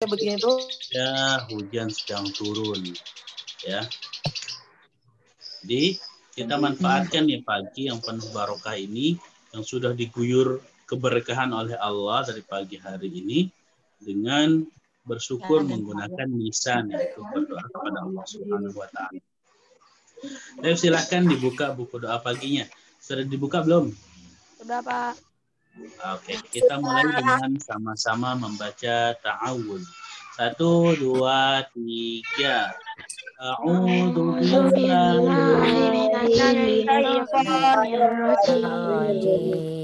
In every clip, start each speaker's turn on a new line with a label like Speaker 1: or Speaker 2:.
Speaker 1: begini tuh.
Speaker 2: Ya, hujan sedang turun, ya. Jadi kita manfaatkan nih pagi yang penuh barokah ini, yang sudah diguyur keberkahan oleh Allah dari pagi hari ini, dengan bersyukur menggunakan lisan, yaitu berdoa kepada Allah Subhanahu wa Ta'ala. Ayo silakan dibuka buku doa paginya. Sudah dibuka belum?
Speaker 1: Sudah, Pak.
Speaker 2: Oke, kita mulai dengan sama-sama membaca ta'awudz. 1, 2, 3. A'udzu billahi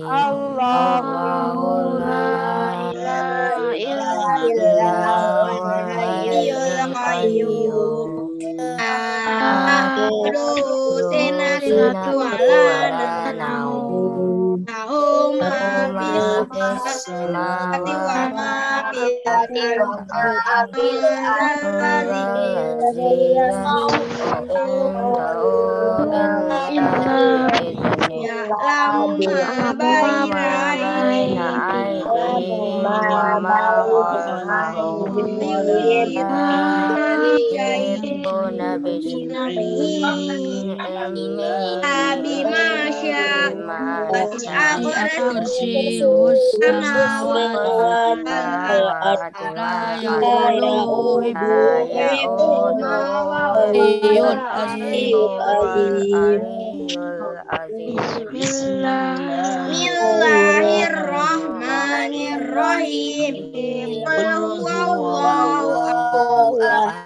Speaker 1: Allahu la ilaha illa huwal hayyul qayyum. Bismillahirrahmanirrahim. Qul huwallahu ahad.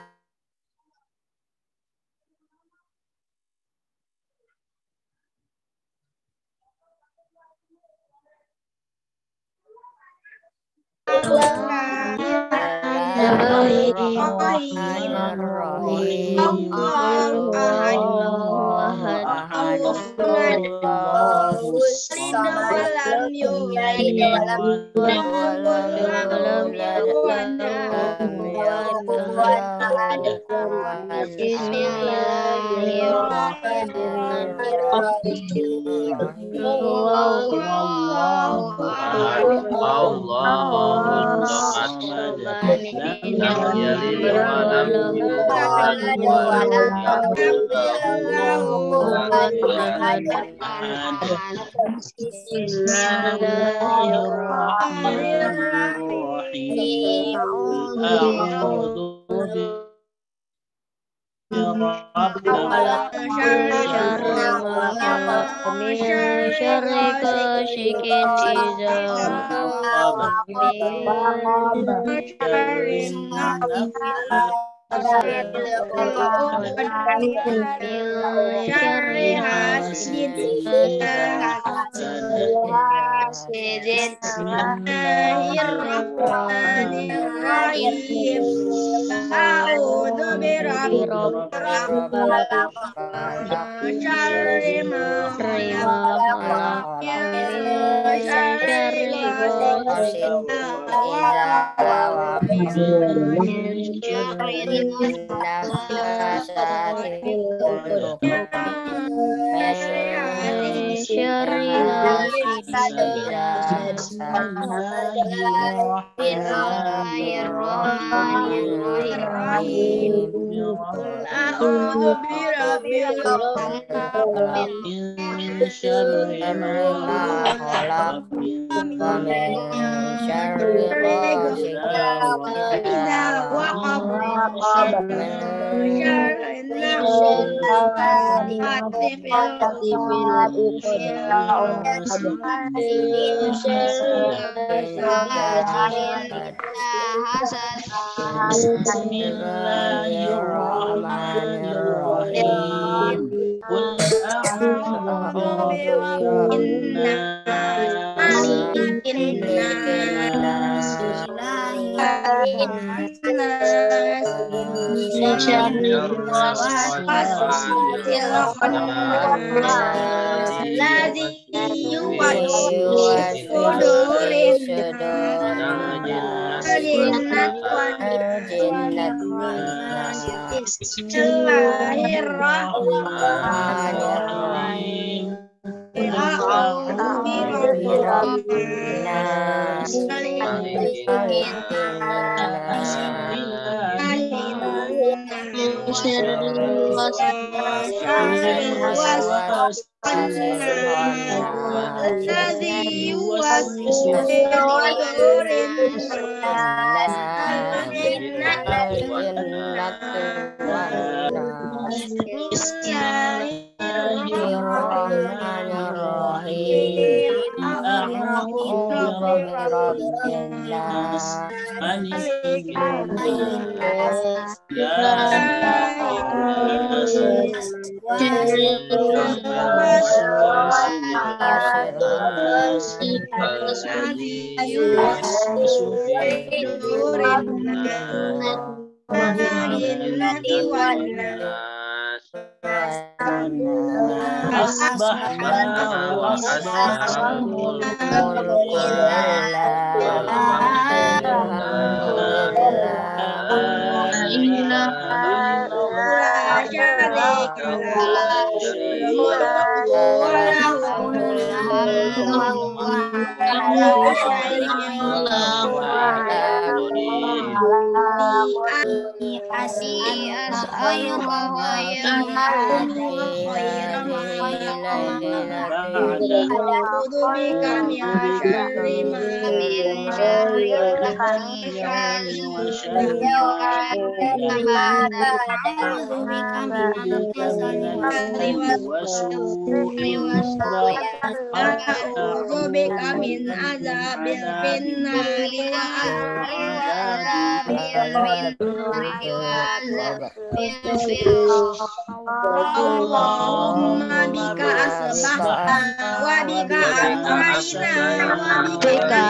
Speaker 1: Bismillahirrahmanirrahim. A'udzu birabbil falaq. Syarri ma khalaq. Syarri ghasiqin A'udzu birabbil falaq. Min syarri ma khalaq. Min syarri ghasiqin idza waqab. Min syarri nafathati fil 'uqad. Min syarri Bismillahirrahmanirrahim. Qul a'udzu birabbin nas, malikin nas, ilahin nas, min syarri ghasiqin alladzi yuwaswisu fi sudurin nas. Bismillahirrahmanirrahim. A'udzu birabbin nas, malikin nas, الذي يوسوس في صدور الناس
Speaker 2: Bismillahirrahmanirrahim. A'udzu birabbin nas, malikin nas, ilahin nas, asbahna wa asbaha mulku a'udzu bika min azabil finnari wa Allahumma bika asbahna wa bika amsayna wa bika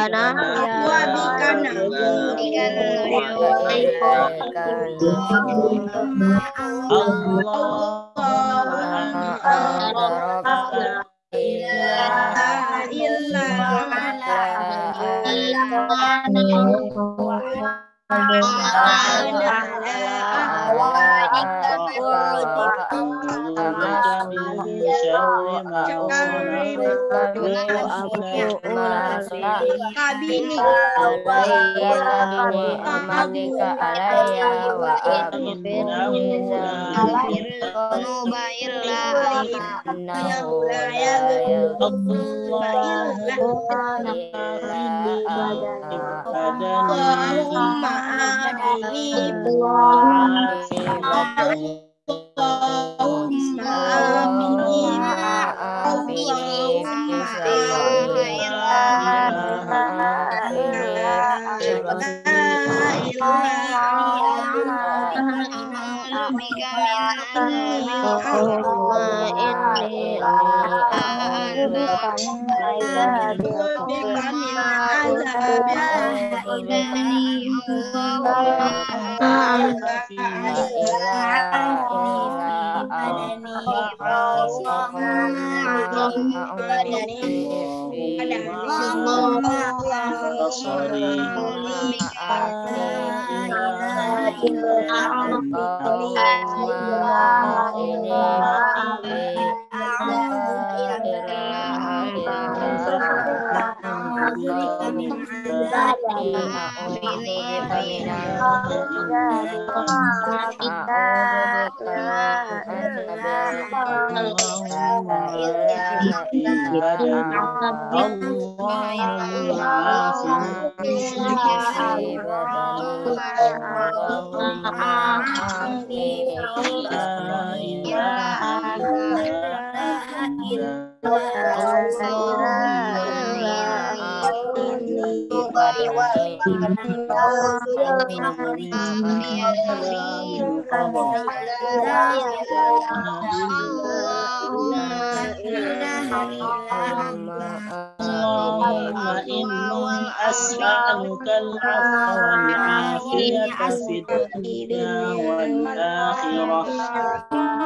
Speaker 2: Allahumma inni as'alukal afwa wal afiyata fid dunya wal akhirah.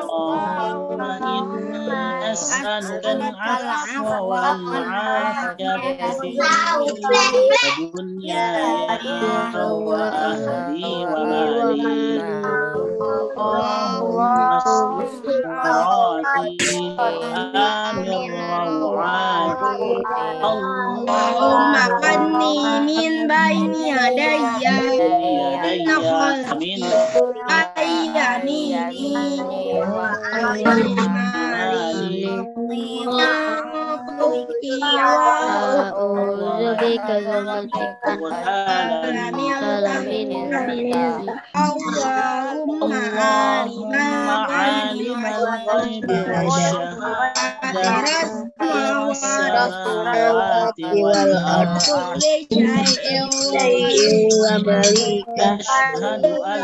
Speaker 2: Allahumma inni as'alukal afwa wal afiyata fid dunya wa ahli wa mali. Allahumma Allahumma qanni min bayni yadayya min ayyamini Allahumma alimal ghaibi wasyahadah samawati wal ardi asyhadu an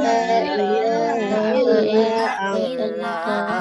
Speaker 2: la ilaha illa anta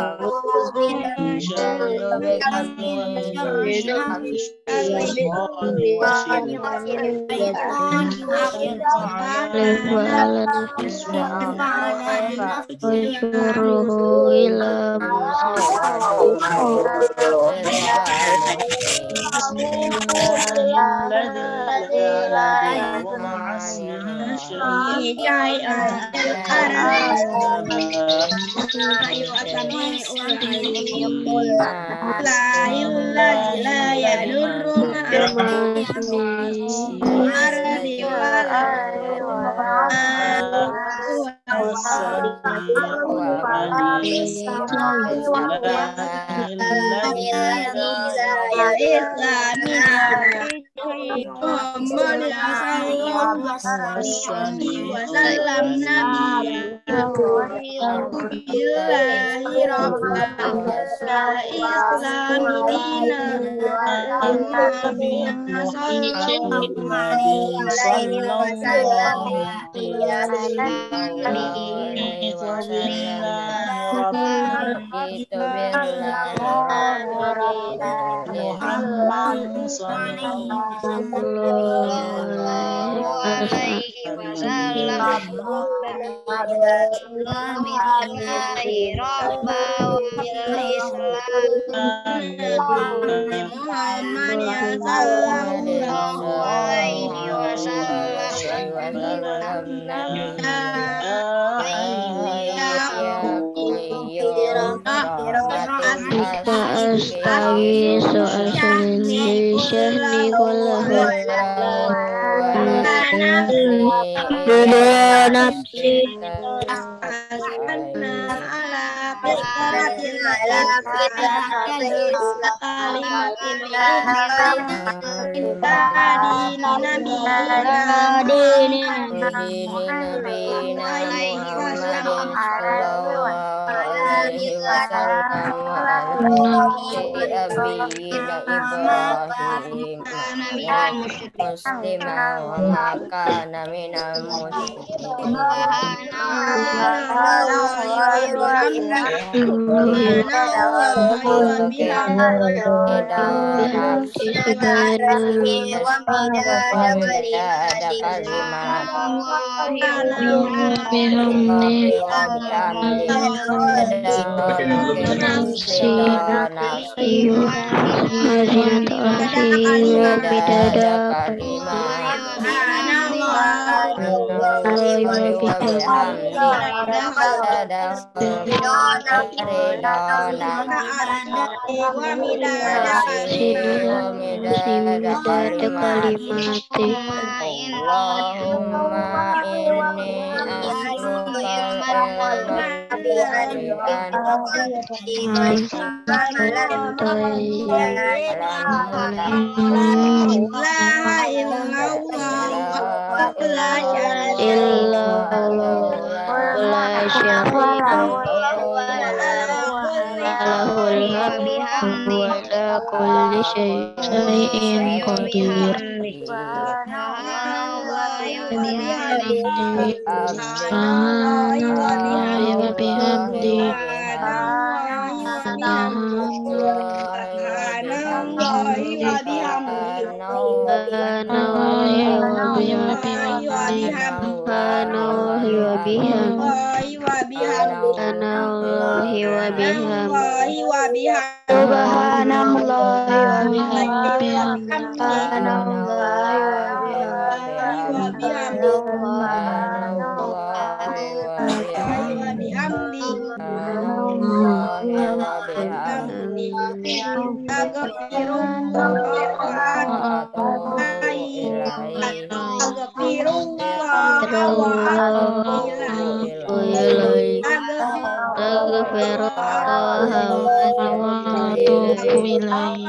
Speaker 1: atubu ilaih.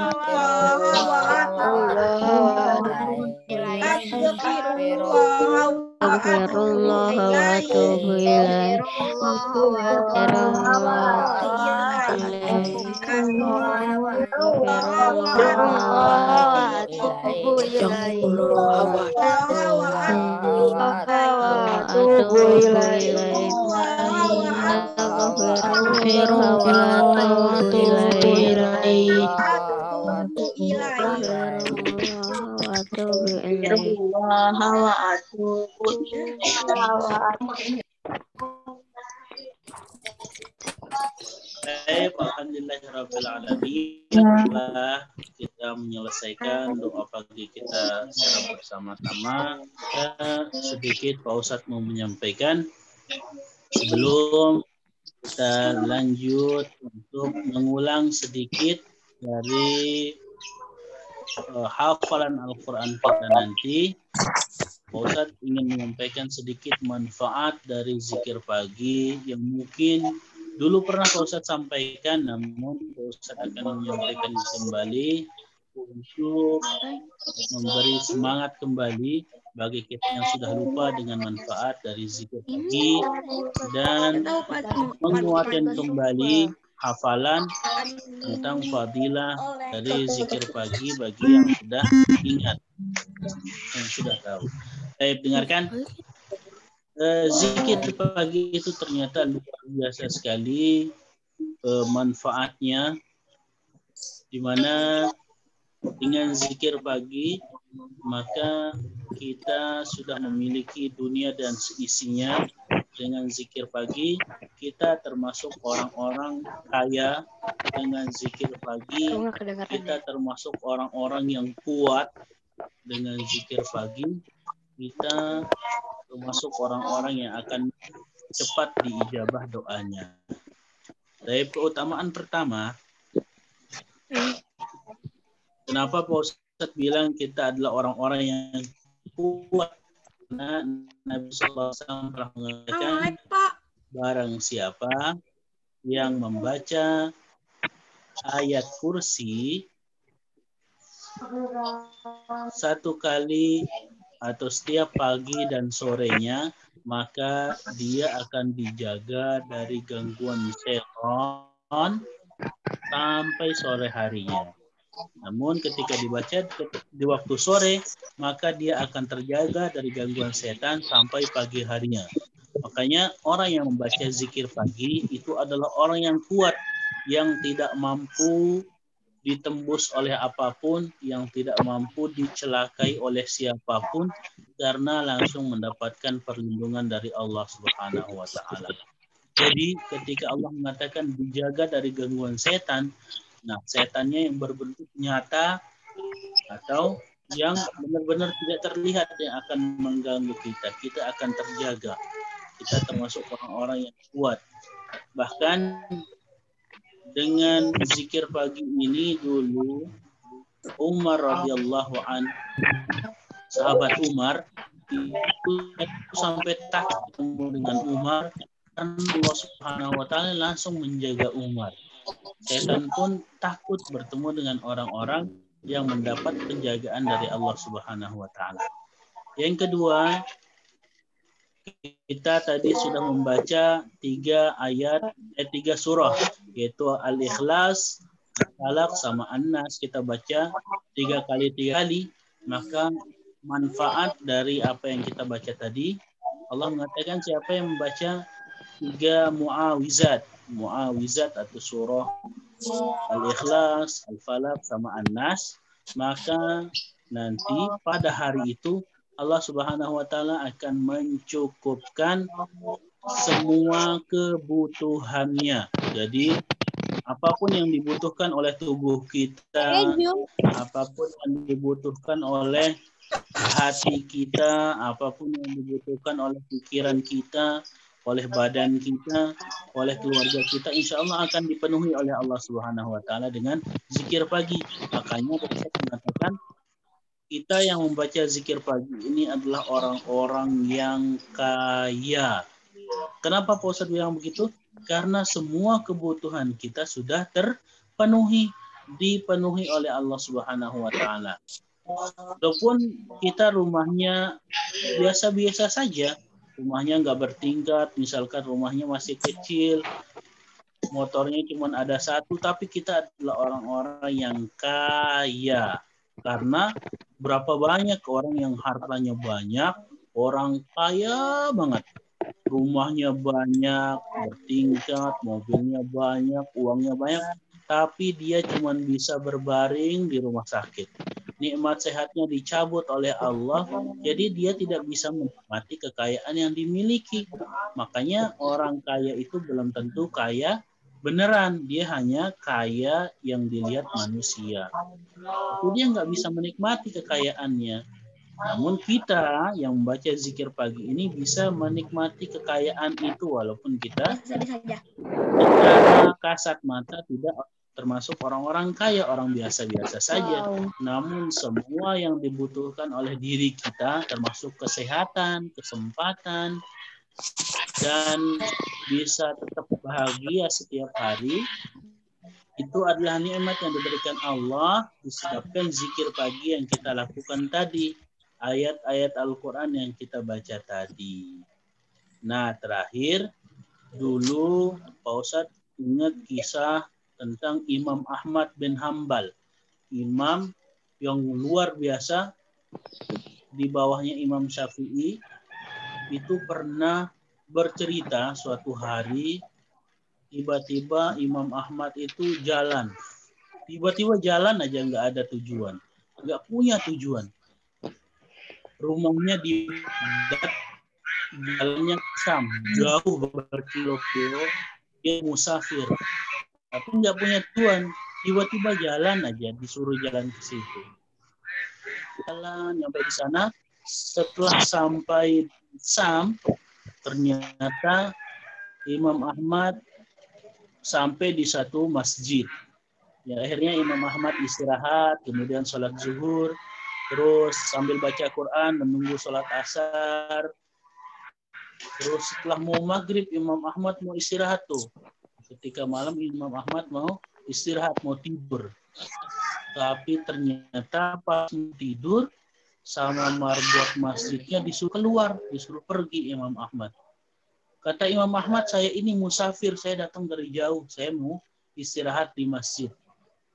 Speaker 1: Astagfirullah wa atubu ilaih.
Speaker 2: Baik, alhamdulillahirrahmanirrahim. Setelah kita menyelesaikan doa pagi kita secara bersama-sama, sedikit Pak Ustadz mau menyampaikan sebelum kita lanjut untuk mengulang sedikit dari hafalan Al-Quran kita nanti. Pak Ustadz ingin menyampaikan sedikit manfaat dari zikir pagi yang mungkin dulu pernah Pak Ustadz sampaikan, namun Pak Ustadz akan menyampaikan kembali untuk memberi semangat kembali bagi kita yang sudah lupa dengan manfaat dari zikir pagi dan menguatkan kembali hafalan tentang fadilah dari zikir pagi bagi yang sudah ingat, yang sudah tahu. Saya dengarkan. Zikir pagi itu ternyata luar biasa sekali manfaatnya, di mana dengan zikir pagi maka kita sudah memiliki dunia dan seisinya. Dengan zikir pagi kita termasuk orang-orang kaya. Dengan zikir pagi kita termasuk orang-orang yang kuat. Dengan zikir pagi kita termasuk orang-orang yang akan cepat diijabah doanya. Dari keutamaan pertama, kenapa Pak Ustadz bilang kita adalah orang-orang yang kuat? Karena Nabi SAW pernah mengatakan, barang siapa yang membaca ayat kursi satu kali atau setiap pagi dan sorenya, maka dia akan dijaga dari gangguan setan sampai sore harinya. Namun ketika dibaca di waktu sore, maka dia akan terjaga dari gangguan setan sampai pagi harinya. Makanya orang yang membaca zikir pagi itu adalah orang yang kuat, yang tidak mampu ditembus oleh apapun, yang tidak mampu dicelakai oleh siapapun, karena langsung mendapatkan perlindungan dari Allah Subhanahu wa Ta'ala. Jadi ketika Allah mengatakan dijaga dari gangguan setan, nah setannya yang berbentuk nyata atau yang benar-benar tidak terlihat yang akan mengganggu kita, kita akan terjaga. Kita termasuk orang-orang yang kuat. Bahkan dengan zikir pagi ini dulu Umar radhiyallahu an, sahabat Umar itu sampai takut ketemu dengan Umar, dan Allah Subhanahu wa Ta'ala langsung menjaga Umar. Setan pun takut bertemu dengan orang-orang yang mendapat penjagaan dari Allah Subhanahu wa Ta'ala. Yang kedua, kita tadi sudah membaca 3 surah, yaitu Al-Ikhlas, Al-Falaq sama An-Nas. Kita baca 3 kali. Maka manfaat dari apa yang kita baca tadi, Allah mengatakan siapa yang membaca 3 muawizat atau surah Al-Ikhlas, Al-Falaq sama An-Nas, maka nanti pada hari itu Allah Subhanahu wa Ta'ala akan mencukupkan semua kebutuhannya. Jadi apapun yang dibutuhkan oleh tubuh kita, apapun yang dibutuhkan oleh hati kita, apapun yang dibutuhkan oleh pikiran kita, oleh badan kita, oleh keluarga kita, insya Allah akan dipenuhi oleh Allah Subhanahu wa Ta'ala dengan zikir pagi. Makanya saya mengatakan kita yang membaca zikir pagi ini adalah orang-orang yang kaya. Kenapa Pak Ustadz bilang begitu? Karena semua kebutuhan kita sudah dipenuhi oleh Allah Subhanahu wa taala. Walaupun kita rumahnya biasa-biasa saja, rumahnya nggak bertingkat, misalkan rumahnya masih kecil, motornya cuma ada satu, tapi kita adalah orang-orang yang kaya. Karena berapa banyak orang yang hartanya banyak, orang kaya banget. Rumahnya banyak, bertingkat, mobilnya banyak, uangnya banyak, tapi dia cuma bisa berbaring di rumah sakit. Nikmat sehatnya dicabut oleh Allah, jadi dia tidak bisa menikmati kekayaan yang dimiliki. Makanya orang kaya itu belum tentu kaya beneran, dia hanya kaya yang dilihat manusia. Itu dia nggak bisa menikmati kekayaannya. Namun kita yang membaca zikir pagi ini bisa menikmati kekayaan itu walaupun kita secara kasat mata tidak termasuk orang-orang kaya, orang biasa-biasa saja. Namun semua yang dibutuhkan oleh diri kita termasuk kesehatan, kesempatan, dan bisa tetap bahagia setiap hari, itu adalah nikmat yang diberikan Allah disebabkan zikir pagi yang kita lakukan tadi, ayat-ayat Al-Quran yang kita baca tadi. Nah, terakhir, dulu Pak Ustadz ingat kisah tentang Imam Ahmad bin Hambal. Imam yang luar biasa, di bawahnya Imam Syafi'i, itu pernah bercerita suatu hari, tiba-tiba Imam Ahmad itu jalan. Tiba-tiba jalan aja nggak ada tujuan. Nggak punya tujuan. Rumahnya di Baghdad, jalannya Syam, jauh berkilo-kilo, dia musafir. Tapi nggak punya tujuan. Tiba-tiba jalan aja, disuruh jalan ke situ. Jalan, sampai di sana. Setelah sampai Syam, ternyata Imam Ahmad sampai di satu masjid. Ya, akhirnya Imam Ahmad istirahat, kemudian sholat zuhur, terus sambil baca Quran, menunggu sholat asar. Terus setelah mau maghrib, Imam Ahmad mau istirahat tuh. Ketika malam Imam Ahmad mau istirahat, mau tidur. Tapi ternyata pas tidur, sama marbot masjidnya disuruh keluar, disuruh pergi Imam Ahmad. Kata Imam Ahmad, saya ini musafir, saya datang dari jauh, saya mau istirahat di masjid.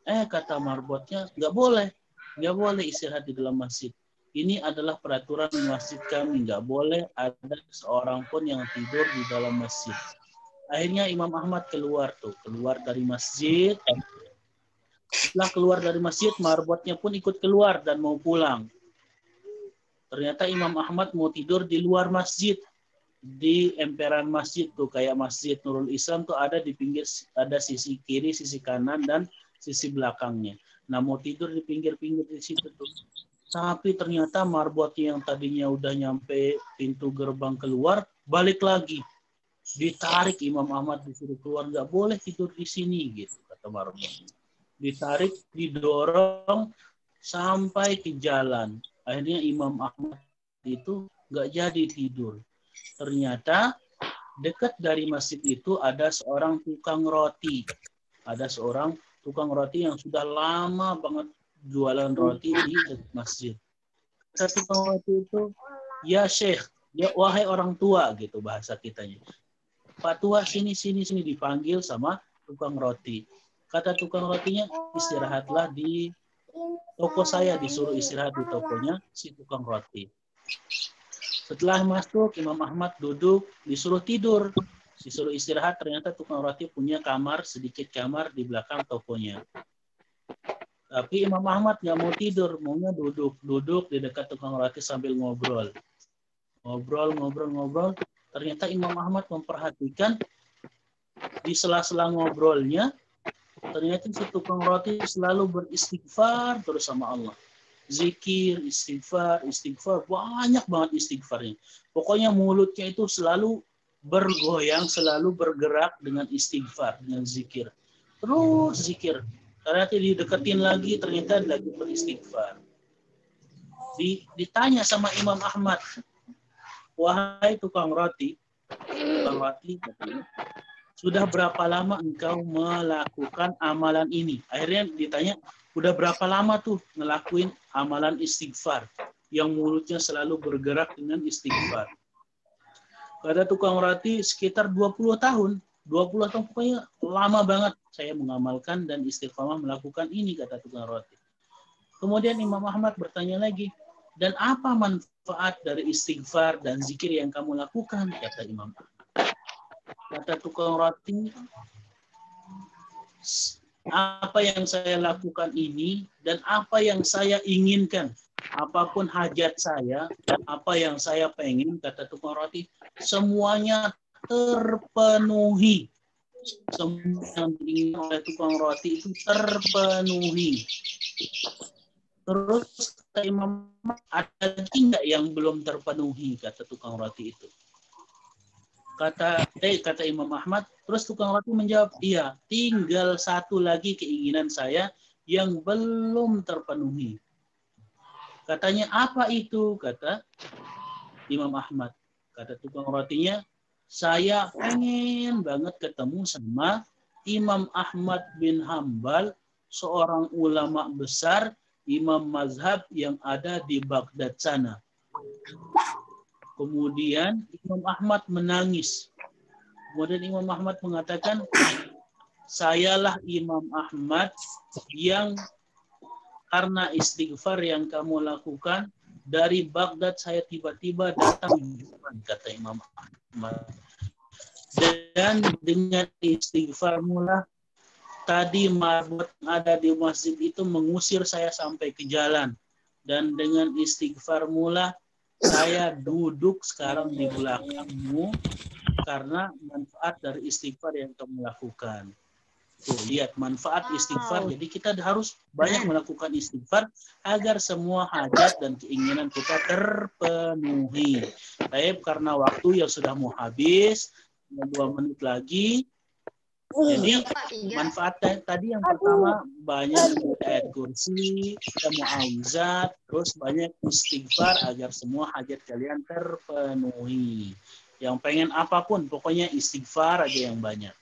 Speaker 2: Kata marbotnya, nggak boleh istirahat di dalam masjid. Ini adalah peraturan masjid kami, nggak boleh ada seorang pun yang tidur di dalam masjid. Akhirnya Imam Ahmad keluar dari masjid. Setelah keluar dari masjid, marbotnya pun ikut keluar dan mau pulang. Ternyata Imam Ahmad mau tidur di luar masjid, di emperan masjid tuh, kayak Masjid Nurul Islam tuh ada di pinggir, ada sisi kiri, sisi kanan, dan sisi belakangnya. Nah, mau tidur di pinggir-pinggir di situ tuh. Tapi ternyata marbotnya yang tadinya udah nyampe pintu gerbang keluar, balik lagi. Ditarik Imam Ahmad, disuruh keluar, nggak boleh tidur di sini gitu, kata marbotnya. Ditarik, didorong sampai ke jalan. Akhirnya Imam Ahmad itu nggak jadi tidur. Ternyata dekat dari masjid itu ada seorang tukang roti. Ada seorang tukang roti yang sudah lama banget jualan roti di masjid. Kata tukang roti itu, ya Syekh, ya wahai orang tua gitu bahasa kitanya. Pak tua sini dipanggil sama tukang roti. Kata tukang rotinya, istirahatlah di toko saya, disuruh istirahat di tokonya si tukang roti. Setelah masuk, Imam Ahmad duduk, disuruh tidur, disuruh istirahat. Ternyata tukang roti punya kamar, sedikit kamar di belakang tokonya. Tapi Imam Ahmad nggak mau tidur, maunya duduk di dekat tukang roti sambil ngobrol. Ngobrol. Ternyata Imam Ahmad memperhatikan di sela-sela ngobrolnya, ternyata si tukang roti selalu beristighfar terus sama Allah. Zikir, istighfar, banyak banget istighfarnya. Pokoknya mulutnya itu selalu bergoyang, selalu bergerak dengan istighfar, dengan zikir. Terus zikir. Ternyata dideketin lagi, ternyata lagi beristighfar. Ditanya sama Imam Ahmad, wahai tukang roti, katanya, sudah berapa lama engkau melakukan amalan ini? Akhirnya ditanya, udah berapa lama tuh ngelakuin amalan istighfar yang mulutnya selalu bergerak dengan istighfar? Kata tukang roti, sekitar 20 tahun. 20 tahun pokoknya lama banget saya mengamalkan dan istiqamah melakukan ini, kata tukang roti. Kemudian Imam Ahmad bertanya lagi, dan apa manfaat dari istighfar dan zikir yang kamu lakukan, kata Imam Ahmad. Kata tukang roti, apa yang saya lakukan ini dan apa yang saya inginkan, apapun hajat saya, apa yang saya pengen, kata tukang roti, semuanya terpenuhi. Semua yang diinginkan oleh tukang roti itu terpenuhi. Terus kata Imam, ada lagi nggak yang belum terpenuhi, kata tukang roti itu. Kata Imam Ahmad, terus tukang roti menjawab, iya, tinggal satu lagi keinginan saya yang belum terpenuhi. Katanya, apa itu? Kata Imam Ahmad. Kata tukang rotinya, saya pengen banget ketemu sama Imam Ahmad bin Hambal, seorang ulama besar, imam mazhab yang ada di Baghdad sana. Kemudian Imam Ahmad menangis. Kemudian Imam Ahmad mengatakan, sayalah Imam Ahmad yang karena istighfar yang kamu lakukan, dari Baghdad saya tiba-tiba datang, kata Imam Ahmad. Dan dengan istighfar mula, tadi marbot yang ada di masjid itu mengusir saya sampai ke jalan. Dan dengan istighfar mula, saya duduk sekarang di belakangmu karena manfaat dari istighfar yang kamu lakukan. Tuh, lihat manfaat istighfar. Jadi kita harus banyak melakukan istighfar agar semua hajat dan keinginan kita terpenuhi. Baik, karena waktu yang sudah mau habis, 2 menit lagi. Jadi manfaat tadi yang pertama banyak ayat kursi, mu'awizat, terus banyak istighfar agar semua hajat kalian terpenuhi. Yang pengen apapun, pokoknya istighfar aja yang banyak.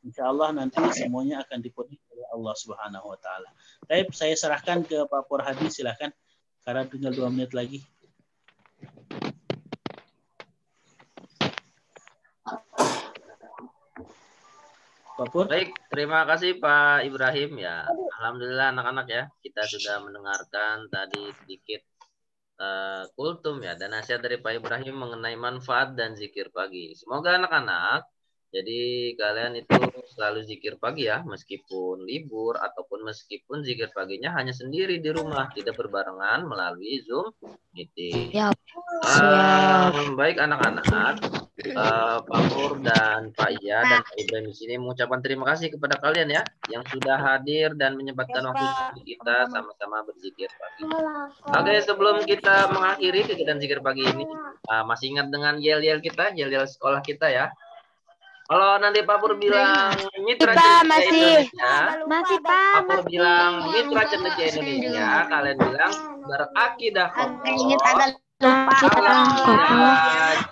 Speaker 2: Insya Allah nanti semuanya akan dipenuhi oleh Allah Subhanahu Wa Taala. Baik, saya serahkan ke Pak Purhadi, silakan. Karena tinggal 2 menit lagi.
Speaker 3: Baik, terima kasih Pak Ibrahim ya. Alhamdulillah anak-anak ya, kita sudah mendengarkan tadi sedikit kultum ya dan nasihat dari Pak Ibrahim mengenai manfaat dan zikir pagi. Semoga anak-anak jadi kalian itu selalu zikir pagi ya, meskipun libur ataupun meskipun zikir paginya hanya sendiri di rumah, tidak berbarengan melalui Zoom meeting.
Speaker 1: Siap.
Speaker 3: Baik anak-anak, Pak Pur dan Pak Iya dan Pak Ibrahim di sini mengucapkan terima kasih kepada kalian ya yang sudah hadir dan menyempatkan waktu kita sama-sama berzikir pagi. Oke, sebelum kita mengakhiri kegiatan zikir pagi ini, masih ingat dengan yel-yel kita, yel-yel sekolah kita ya. Kalau nanti Pak Pur bilang Mitra Cendekia Indonesia, Pak Pur bilang Mitra Cendekia Indonesia, kalian bilang berakidah kokoh,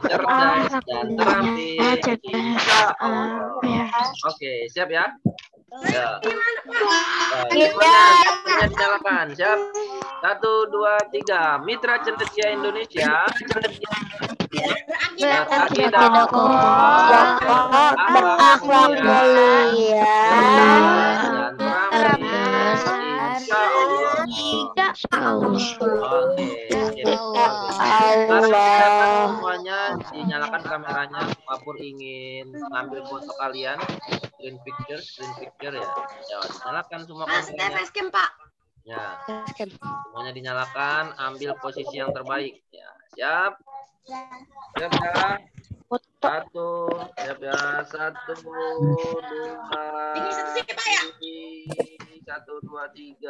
Speaker 3: cerdas dan terampil. Insya Allah. Oke, siap ya? Ya. Semuanya dinyalakan. Siap? 1, 2, 3. Mitra Cendekia Indonesia. Berakidah kokoh, berakhlak mulia, dan terampil. Insya Allah. Allah. Semuanya dinyalakan kameranya. Pak Pur ingin ngambil foto kalian, screen picture ya. Ya, dinyalakan semua kameranya. Ya, semuanya dinyalakan. Ambil posisi yang terbaik. Ya, siap. Siap ya. 1, siap ya. 1, 2, 3.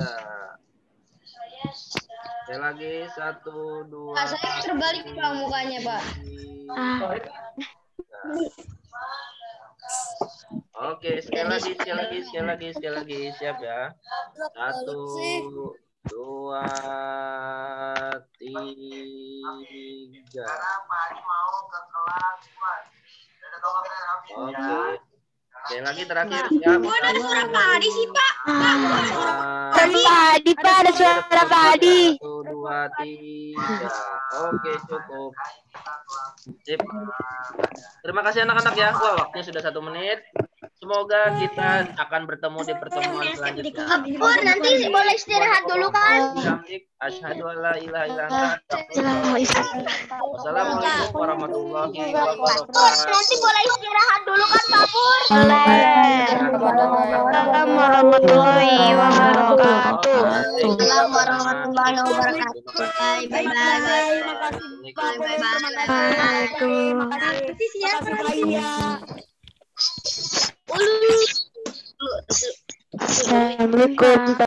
Speaker 3: Sekali lagi 1, 2.
Speaker 4: Saya terbalik Pak mukanya Pak.
Speaker 3: Oke, sekali lagi. Siap ya. 1, 2, 3. Oke. Sekali lagi terakhir ya.
Speaker 5: Ada suara Pak Adi sih, Pak.
Speaker 1: Padi, Pak, ada suara Padi.
Speaker 3: 1, 2, 3. Oke, cukup. Sip. Terima kasih anak-anak ya. Wah, waktunya sudah 1 menit. Semoga kita akan bertemu di pertemuan selanjutnya.
Speaker 4: Pur, nanti boleh istirahat dulu kan?
Speaker 3: Asyhadu an la ilaha illa anta. Wassalamualaikum warahmatullahi wabarakatuh.
Speaker 4: Nanti boleh istirahat dulu kan, Pak Pur?
Speaker 1: Assalamualaikum warahmatullahi wabarakatuh.
Speaker 4: Assalamualaikum warahmatullahi wabarakatuh. Bye bye.
Speaker 1: Assalamualaikum.